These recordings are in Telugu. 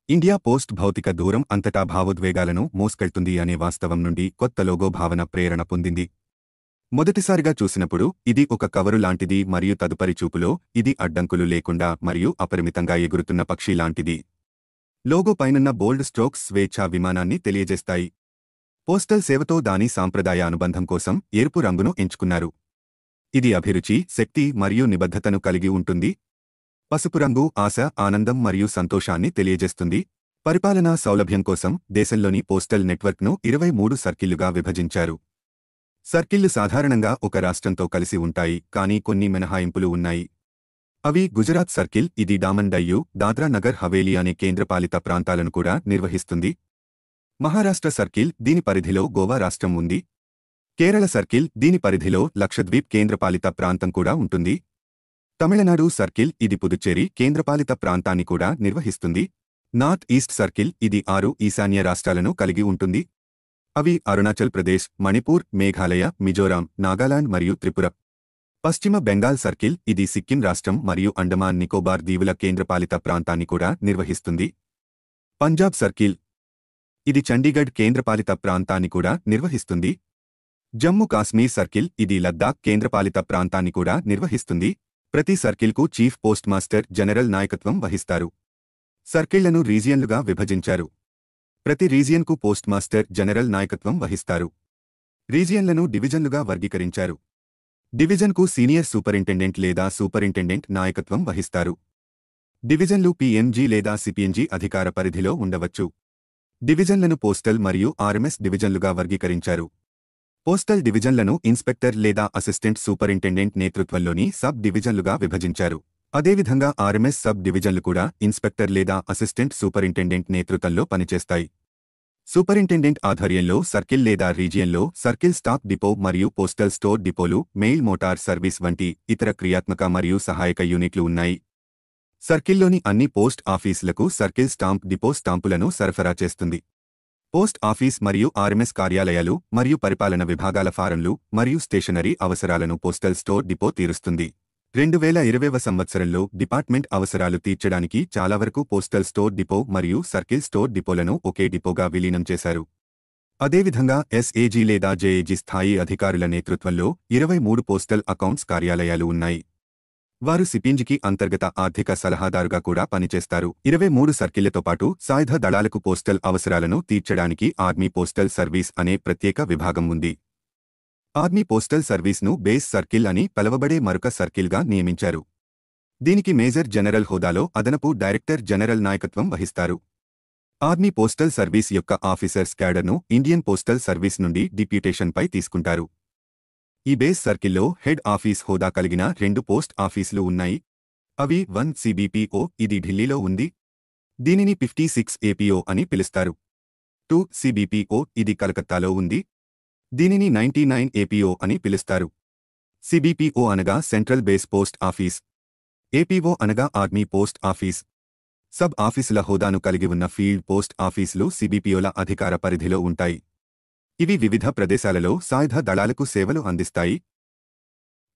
ఇండియా పోస్ట్ భౌతిక దూరం అంతటా భావోద్వేగాలను మోసుకెళ్తుంది అనే వాస్తవం నుండి కొత్త లోగో భావన ప్రేరణ పొందింది. మొదటిసారిగా చూసినప్పుడు ఇది ఒక కవరు లాంటిది మరియు తదుపరి చూపులో ఇది అడ్డంకులు లేకుండా మరియు అపరిమితంగా ఎగురుతున్న పక్షి లాంటిది. లోగో పైనున్న బోల్డ్ స్ట్రోక్స్ స్వేచ్ఛా విమానాన్ని తెలియజేస్తాయి. పోస్టల్ సేవతో దాని సాంప్రదాయ అనుబంధం కోసం ఎరుపు రంగును ఎంచుకున్నారు. ఇది అభిరుచి, శక్తి మరియు నిబద్ధతను కలిగి ఉంటుంది. పసుపు రంగు ఆశ, ఆనందం మరియు సంతోషాన్ని తెలియజేస్తుంది. పరిపాలనా సౌలభ్యం కోసం దేశంలోని పోస్టల్ నెట్వర్క్ను 23 సర్కిళ్లుగా విభజించారు. సర్కిళ్లు సాధారణంగా ఒక రాష్ట్రంతో కలిసి ఉంటాయి, కానీ కొన్ని మినహాయింపులు ఉన్నాయి. అవి గుజరాత్ సర్కిల్, ఇది డామన్ డయ్యూ, దాద్రా నగర్ హవేలీ అనే కేంద్రపాలిత ప్రాంతాలను కూడా నిర్వహిస్తుంది. మహారాష్ట్ర సర్కిల్, దీని పరిధిలో గోవా రాష్ట్రం ఉంది. కేరళ సర్కిల్, దీని పరిధిలో లక్షద్వీప్ కేంద్రపాలిత ప్రాంతం కూడా ఉంటుంది. తమిళనాడు సర్కిల్, ఇది పుదుచ్చేరి కేంద్రపాలిత ప్రాంతాన్ని కూడా నిర్వహిస్తుంది. నార్త్ ఈస్ట్ సర్కిల్, ఇది 6 ఈశాన్య రాష్ట్రాలను కలిగి ఉంటుంది. అవి అరుణాచల్ ప్రదేశ్, మణిపూర్, మేఘాలయ, మిజోరాం, నాగాలాండ్ మరియు త్రిపుర. పశ్చిమ బెంగాల్ సర్కిల్, ఇది సిక్కిం రాష్ట్రం మరియు అండమాన్ నికోబార్ దీవుల కేంద్రపాలిత ప్రాంతాన్ని కూడా నిర్వహిస్తుంది. పంజాబ్ సర్కిల్, ఇది చండీగఢ్ కేంద్రపాలిత ప్రాంతాన్ని కూడా నిర్వహిస్తుంది. జమ్మూ కాశ్మీర్ సర్కిల్, ఇది లద్దాఖ్ కేంద్రపాలిత ప్రాంతాన్ని కూడా నిర్వహిస్తుంది. ప్రతి సర్కిల్కు చీఫ్ పోస్ట్ మాస్టర్ జనరల్ నాయకత్వం వహిస్తారు. సర్కిళ్లను రీజియన్లుగా విభజించారు. ప్రతి రీజియన్కు పోస్ట్ మాస్టర్ జనరల్ నాయకత్వం వహిస్తారు. రీజియన్లను డివిజన్లుగా వర్గీకరించారు. డివిజన్కు సీనియర్ సూపరింటెండెంట్ లేదా సూపరింటెండెంట్ నాయకత్వం వహిస్తారు. డివిజన్లు పీఎంజీ లేదా సిపిఎంజీ అధికార పరిధిలో ఉండవచ్చు. డివిజన్లను పోస్టల్ మరియు ఆర్ఎంఎస్ డివిజన్లుగా వర్గీకరించారు. పోస్టల్ డివిజన్లను ఇన్స్పెక్టర్ లేదా అసిస్టెంట్ సూపరింటెండెంట్ నేతృత్వంలోని సబ్ డివిజన్లుగా విభజించారు. అదేవిధంగా ఆర్ఎంఎస్ సబ్ డివిజన్లు కూడా ఇన్స్పెక్టర్ లేదా అసిస్టెంట్ సూపరింటెండెంట్ నేతృత్వంలో పనిచేస్తాయి. సూపరింటెండెంట్ ఆధ్వర్యంలో సర్కిల్ లేదా రీజియన్లో సర్కిల్ స్టాక్ డిపో మరియు పోస్టల్ స్టోర్ డిపోలు, మెయిల్ మోటార్ సర్వీస్ వంటి ఇతర క్రియాత్మక మరియు సహాయక యూనిట్లు ఉన్నాయి. సర్కిల్లోని అన్ని పోస్ట్ ఆఫీసులకు సర్కిల్ స్టాంప్ డిపో స్టాంపులను సరఫరా చేస్తుంది. పోస్ట్ ఆఫీస్ మరియు ఆర్ఎంఎస్ కార్యాలయాలు మరియు పరిపాలన విభాగాల ఫారంలు మరియు స్టేషనరీ అవసరాలను పోస్టల్ స్టోర్ డిపో తీరుస్తుంది. 2020వ సంవత్సరంలో డిపార్ట్మెంట్ అవసరాలు తీర్చడానికి చాలా వరకు పోస్టల్ స్టోర్ డిపో మరియు సర్కిల్ స్టోర్ డిపోలను ఒకే డిపోగా విలీనం చేశారు. అదేవిధంగా ఎస్ఏజీ లేదా జేఏజీ స్థాయి అధికారుల నేతృత్వంలో 23 పోస్టల్ అకౌంట్స్ కార్యాలయాలు ఉన్నాయి. వారు సిపిఎంజీకి అంతర్గత ఆర్థిక సలహాదారుగా కూడా పనిచేస్తారు. 23 సర్కిళ్లతో పాటు సాయుధ దళాలకు పోస్టల్ అవసరాలను తీర్చడానికి ఆర్మీ పోస్టల్ సర్వీస్ అనే ప్రత్యేక విభాగం ఉంది. ఆర్మీ పోస్టల్ సర్వీస్ను బేస్ సర్కిల్ అని పిలువబడే మరొక సర్కిల్గా నియమించారు. దీనికి మేజర్ జనరల్ హోదాలో అదనపు డైరెక్టర్ జనరల్ నాయకత్వం వహిస్తారు. ఆర్మీ పోస్టల్ సర్వీస్ యొక్క ఆఫీసర్స్ క్యాడర్ను ఇండియన్ పోస్టల్ సర్వీస్ నుండి డిప్యూటేషన్పై తీసుకుంటారు. ఈ బేస్ సర్కిల్లో హెడ్ ఆఫీస్ హోదా కలిగిన 2 పోస్ట్ ఆఫీసులు ఉన్నాయి. అవి 1 సిబిపిఓ, ఇది ఢిల్లీలో ఉంది. దీనిని 56 ఏపీఓ అని పిలుస్తారు. 2 సిబిపిఓ, ఇది కలకత్తాలో ఉంది. దీనిని 99 ఏపీఓ అని పిలుస్తారు. సిబిపిఓ అనగా central base post office. APO అనగా ఆర్మీ పోస్ట్ ఆఫీస్. సబ్ ఆఫీసుల హోదాను కలిగి ఉన్న ఫీల్డ్ పోస్ట్ ఆఫీసులు సిబిపిఓల అధికార పరిధిలో ఉంటాయి. ఇవి వివిధ ప్రదేశాలలో సాయుధ దళాలకు సేవలు అందిస్తాయి.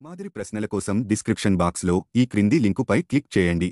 మాదిరి ప్రశ్నల కోసం డిస్క్రిప్షన్ బాక్స్లో ఈ క్రింది లింకుపై క్లిక్ చేయండి.